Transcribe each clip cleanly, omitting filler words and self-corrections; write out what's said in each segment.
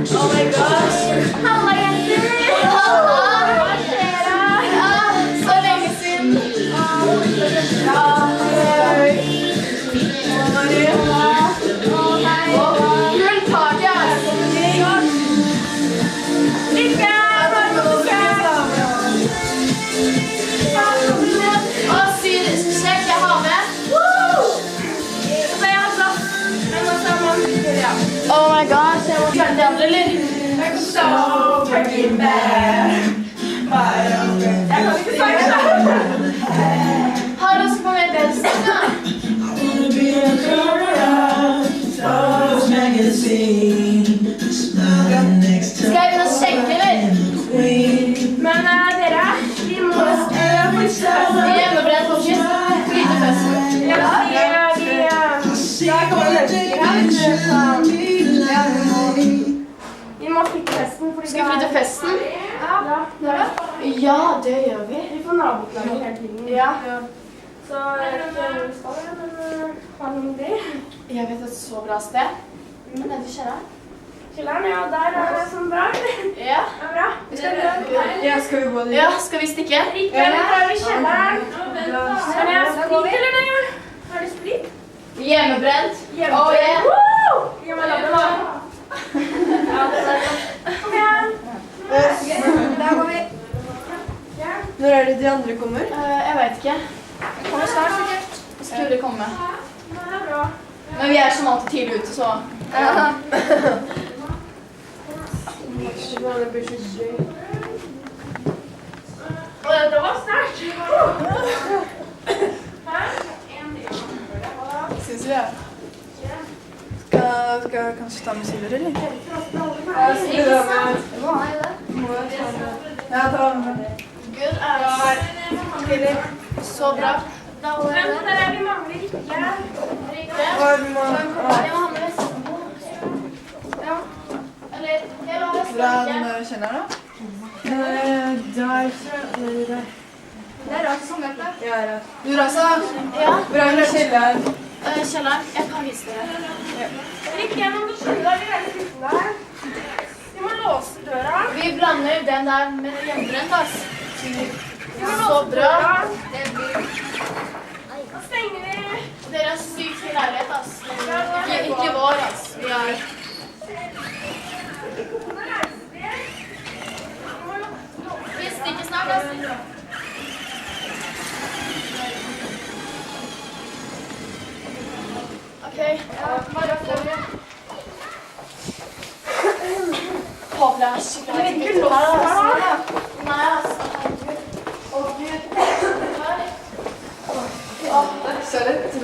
Oh my gosh! Halla, jenter! Halla! Hva skjer da? Så lenge siden. Full party, altså. Lykke! Og synsjekk jeg har med. Oh my gosh, jeg må klare de andre, eller? So freaking bad. Jeg kan ikke sange det. Har du lyst på mer belsen, da? Skal jeg begynne å skjenke, eller? Men dere, vi må Hjemmebrent fortsatt. Flytefesten. jeg kommer til vi må flytte festen. Skal vi flytte festen? Ja, det gjør vi. Vi får naboklager hele tiden. Ja. Så jeg vet ikke hvor vi skal, men har noen idé? Jeg vet et så bra sted. Men nede i kjelleren. Kjelleren, ja, der er det sånn bra. Ja. Det er bra. Vi skal gå der. Ja, skal vi stikke? Riktig, vi tar i kjelleren. Kan jeg ha sprit, eller det? Har du sprit? Hjemmebrent. Hjemme. Oh, yeah. Woo! Gi meg lappen, da. Ja, det er det. Kom igjen. Der går vi. Når er det de andre kommer? Jeg vet ikke. Jeg kommer snart, sikkert. Skulle komme. Ja, det er bra. Men vi er som alltid tidlig ute, så. Det var snart. Synes du det? Skal jeg kanskje ta med Silver, eller? Ja, ta med. Gud er så bra. Men der er vi mangler ikke. Jeg må ha med vesten på. Ja. Eller, jeg må ha vesten Hvor er ikke. den kjelleren, da? Det er rart som dette. Ja, ja. Du, Rasa, Ja, hvor er den kjelleren? kjelleren. Jeg kan vise dere. Rikke, jeg må skjønne deg. Vi er litt uten der. Vi må låse døra. Vi blander den der med hjemmebrent, ass. Vi må Så låse bra. døra. Det blir... Da stenger vi. Dere er sykt fin lærlighet, ass. Ikke vår, ass. Vi er... Vi stikker snart, ass. Ok, bare får vi... Håper det er skikkelig. Det er ikke låst her, da. Nei, ass. Herregud. Å, Gud. Her. Så lett.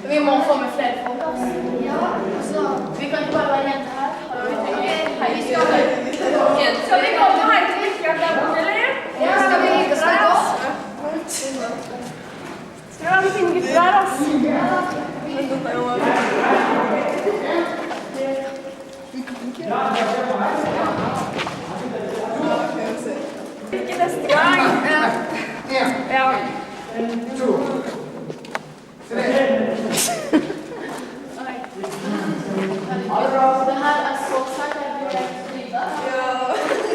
Vi må få med flere folk, altså. Vi kan ikke bare være jenter her. Skal vi komme og heite Rikke der borte, eller? Ja, skal vi ikke snakke oss? Skal vi ha noen fine gutter her, ass? Ikke neste gang. Ja. Det her er så sært, jeg blir helt flytet.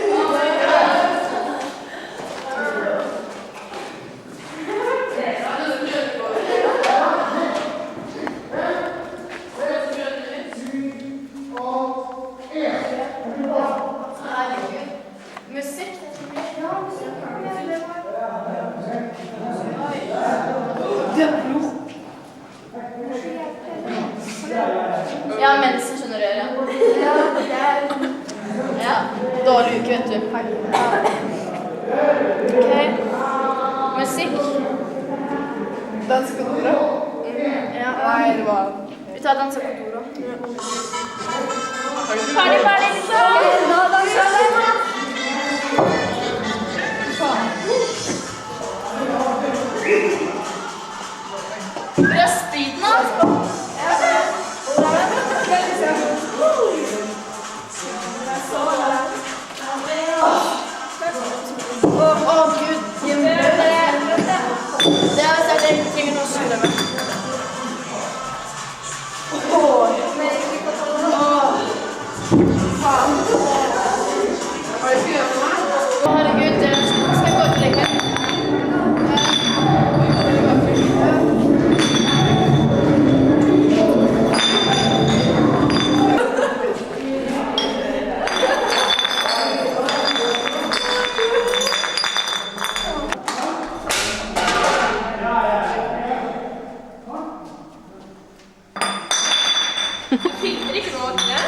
Musikk. Ja, mensen skjønner du, ja. Ja, dårlig uke, vet du. Ok. Musikk. Dansekontoret? Ja. Nei, det var... Vi tar dansekontoret. Ferdig, liksom! Da danser vi! Brøstbiten, altså. Gud. Det er altså det jeg trenger noe å skjule med. Herregud, skal jeg gå til leken? Du filter ikke noe ordentlig?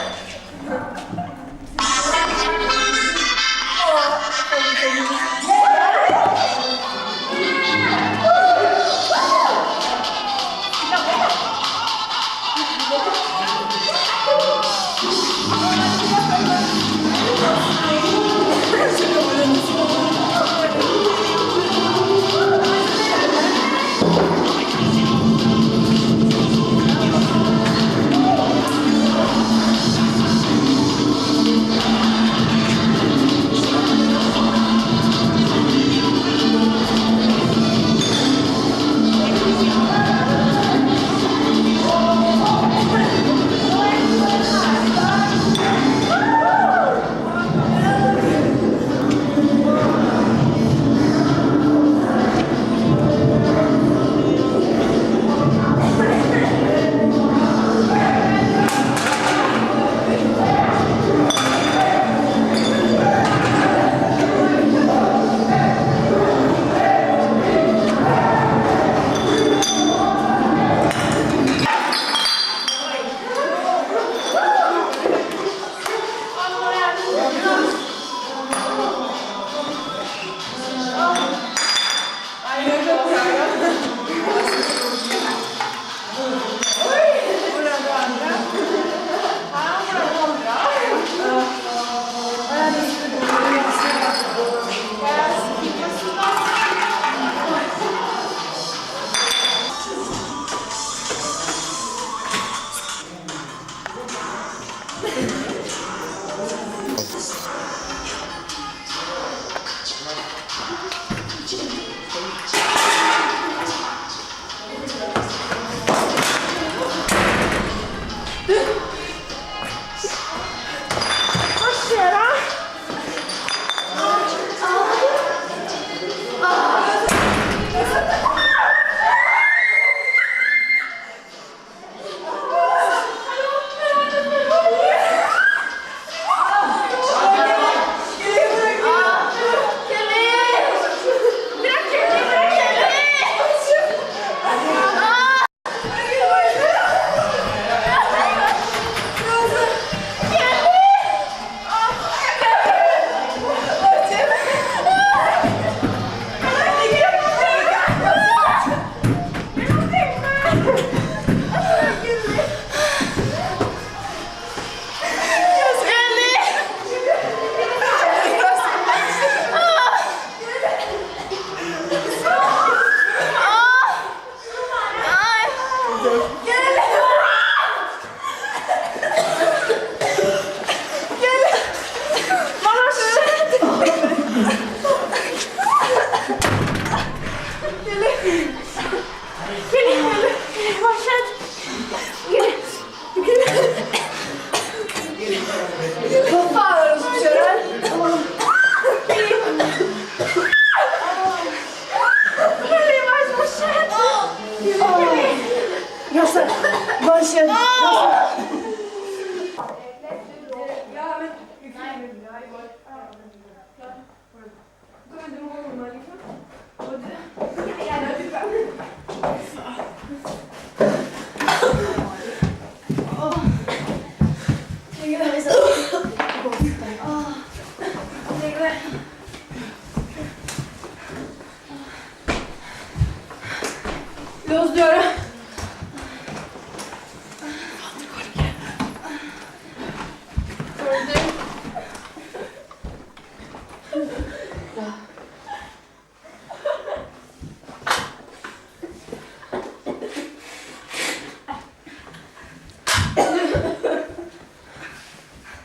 Lås døra.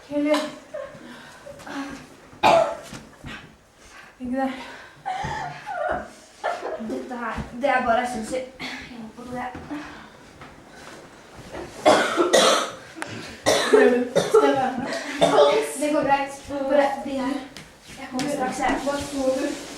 Kelly. Ikke der. Dette her, det er bare essenser. Jeg må på det. Skal jeg være med? Det går greit. Bare bli her. Jeg kommer straks her. Hva tror du?